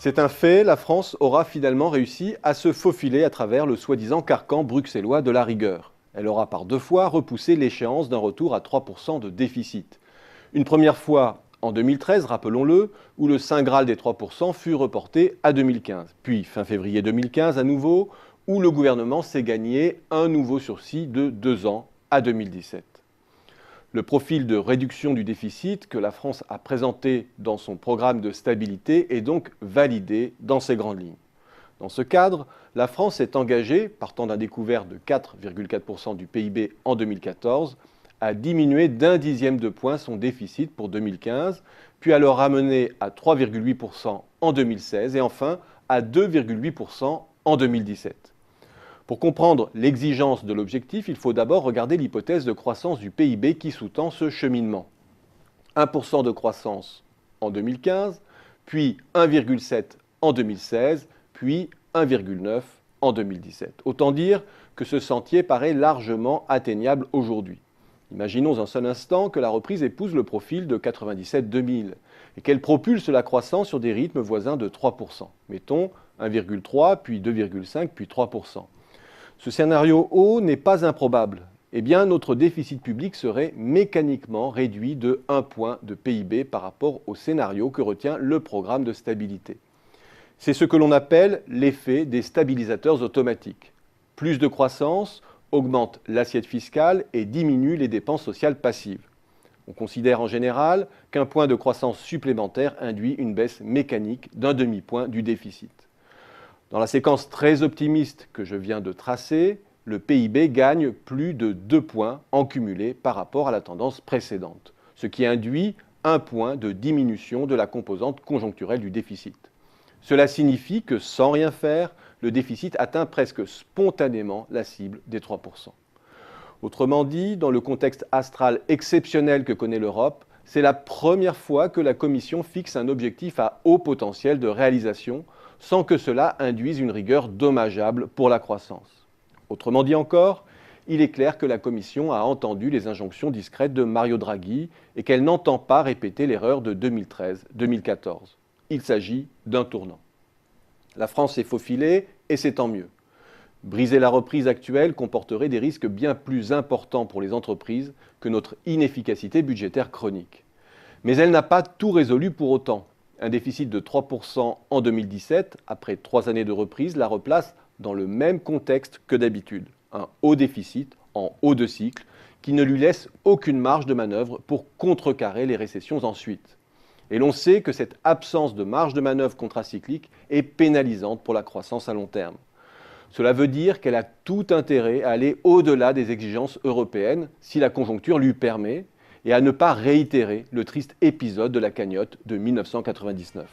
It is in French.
C'est un fait, la France aura finalement réussi à se faufiler à travers le soi-disant carcan bruxellois de la rigueur. Elle aura par 2 fois repoussé l'échéance d'un retour à 3% de déficit. Une première fois en 2013, rappelons-le, où le Saint Graal des 3% fut reporté à 2015. Puis fin février 2015 à nouveau, où le gouvernement s'est gagné un nouveau sursis de 2 ans à 2017. Le profil de réduction du déficit que la France a présenté dans son programme de stabilité est donc validé dans ses grandes lignes. Dans ce cadre, la France s'est engagée, partant d'un découvert de 4,4% du PIB en 2014, à diminuer d'un dixième de point son déficit pour 2015, puis à le ramener à 3,8% en 2016 et enfin à 2,8% en 2017. Pour comprendre l'exigence de l'objectif, il faut d'abord regarder l'hypothèse de croissance du PIB qui sous-tend ce cheminement. 1% de croissance en 2015, puis 1,7 en 2016, puis 1,9 en 2017. Autant dire que ce sentier paraît largement atteignable aujourd'hui. Imaginons un seul instant que la reprise épouse le profil de 97-2000 et qu'elle propulse la croissance sur des rythmes voisins de 3%. Mettons 1,3, puis 2,5, puis 3%. Ce scénario haut n'est pas improbable. Eh bien, notre déficit public serait mécaniquement réduit de 1 point de PIB par rapport au scénario que retient le programme de stabilité. C'est ce que l'on appelle l'effet des stabilisateurs automatiques. Plus de croissance augmente l'assiette fiscale et diminue les dépenses sociales passives. On considère en général qu'un point de croissance supplémentaire induit une baisse mécanique d'un demi-point du déficit. Dans la séquence très optimiste que je viens de tracer, le PIB gagne plus de 2 points en cumulé par rapport à la tendance précédente, ce qui induit 1 point de diminution de la composante conjoncturelle du déficit. Cela signifie que sans rien faire, le déficit atteint presque spontanément la cible des 3%. Autrement dit, dans le contexte astral exceptionnel que connaît l'Europe, c'est la première fois que la Commission fixe un objectif à haut potentiel de réalisation sans que cela induise une rigueur dommageable pour la croissance. Autrement dit encore, il est clair que la Commission a entendu les injonctions discrètes de Mario Draghi et qu'elle n'entend pas répéter l'erreur de 2013-2014. Il s'agit d'un tournant. La France s'est faufilée et c'est tant mieux. Briser la reprise actuelle comporterait des risques bien plus importants pour les entreprises que notre inefficacité budgétaire chronique. Mais elle n'a pas tout résolu pour autant. Un déficit de 3% en 2017, après 3 années de reprise, la replace dans le même contexte que d'habitude. Un haut déficit en haut de cycle qui ne lui laisse aucune marge de manœuvre pour contrecarrer les récessions ensuite. Et l'on sait que cette absence de marge de manœuvre contracyclique est pénalisante pour la croissance à long terme. Cela veut dire qu'elle a tout intérêt à aller au-delà des exigences européennes si la conjoncture lui permet et à ne pas réitérer le triste épisode de la cagnotte de 1999.